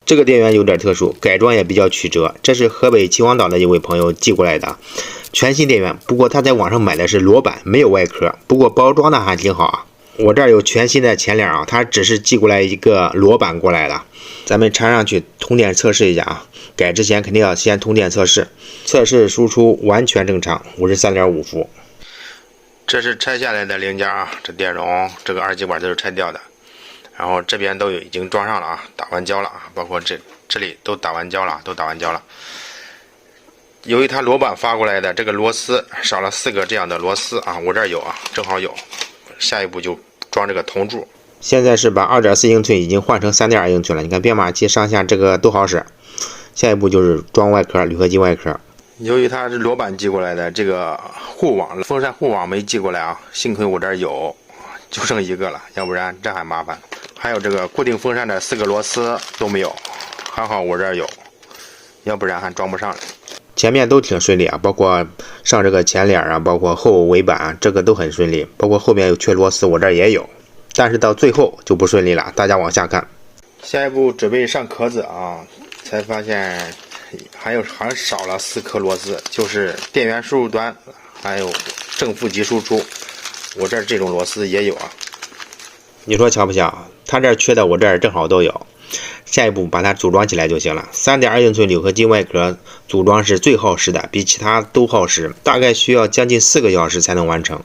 这个电源有点特殊，改装也比较曲折，这是河北秦皇岛的一位朋友寄过来的，全新电源。不过他在网上买的是裸版，没有外壳，不过包装的还挺好啊。我这儿有全新的前脸啊，他只是寄过来一个裸版过来的，咱们插上去通电测试一下啊。改之前肯定要先通电测试，测试输出完全正常，53.5伏。这是拆下来的零件啊，这电容、这个二极管都是拆掉的。然后这边都已经装上了啊，打完胶了啊，包括这里都打完胶了，由于它裸版发过来的，这个螺丝少了4个这样的螺丝啊，我这儿有啊，正好有。下一步就装这个铜柱。现在是把2.4英寸已经换成3.2英寸了，你看编码器上下这个都好使。下一步就是装外壳，铝合金外壳。由于它是裸版寄过来的，这个护网风扇护网没寄过来啊，幸亏我这儿有，就剩1个了，要不然这还麻烦。还有这个固定风扇的4个螺丝都没有，还好我这儿有，要不然还装不上了。前面都挺顺利啊，包括上这个前脸啊，包括后尾板，这个都很顺利。包括后面有缺螺丝，我这儿也有，但是到最后就不顺利了。大家往下看。下一步准备上壳子啊，才发现好像少了4颗螺丝，就是电源输入端还有正负极输出，我这儿这种螺丝也有啊。你说巧不巧？他这儿缺的，我这儿正好都有。下一步把它组装起来就行了。3.2英寸铝合金外壳组装是最耗时的，比其他都耗时，大概需要将近4个小时才能完成。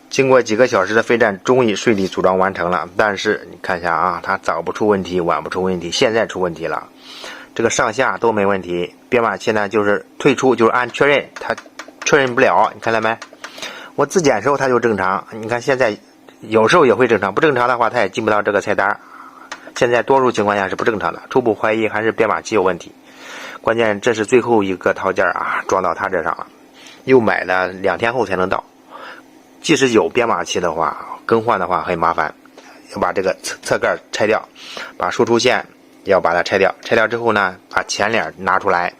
经过几个小时的奋战，终于顺利组装完成了。但是你看一下啊，它早不出问题，晚不出问题，现在出问题了。这个上下都没问题，编码器呢就是退出，就是按确认，它确认不了，你看到没？我自检时候它就正常，你看现在有时候也会正常，不正常的话它也进不到这个菜单。现在多数情况下是不正常的，初步怀疑还是编码器有问题。关键这是最后一个套件啊，装到它这上了，又买了2天后才能到。即使有编码器的话，更换的话很麻烦，要把这个侧盖拆掉，把输出线要把它拆掉。拆掉之后呢，把前脸拿出来，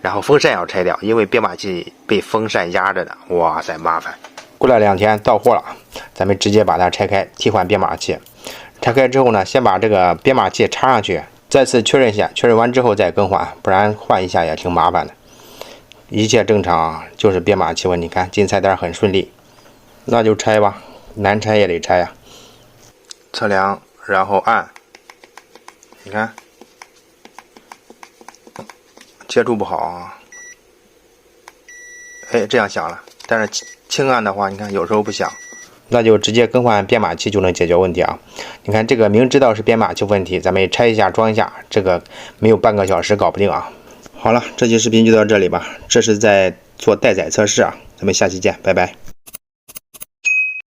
然后风扇要拆掉，因为编码器被风扇压着的，哇塞，麻烦。过了2天到货了，咱们直接把它拆开，替换编码器。拆开之后呢，先把这个编码器插上去，再次确认一下，确认完之后再更换，不然换一下也挺麻烦的。一切正常，就是编码器问题。看进菜单很顺利，那就拆吧，难拆也得拆呀。测量，然后按，你看接触不好啊，哎，这样响了，但是轻按的话，你看有时候不响。那就直接更换编码器就能解决问题啊！你看这个明知道是编码器问题，咱们拆一下装一下，这个没有半个小时搞不定啊！好了，这期视频就到这里吧，这是在做待载测试啊，咱们下期见，拜拜。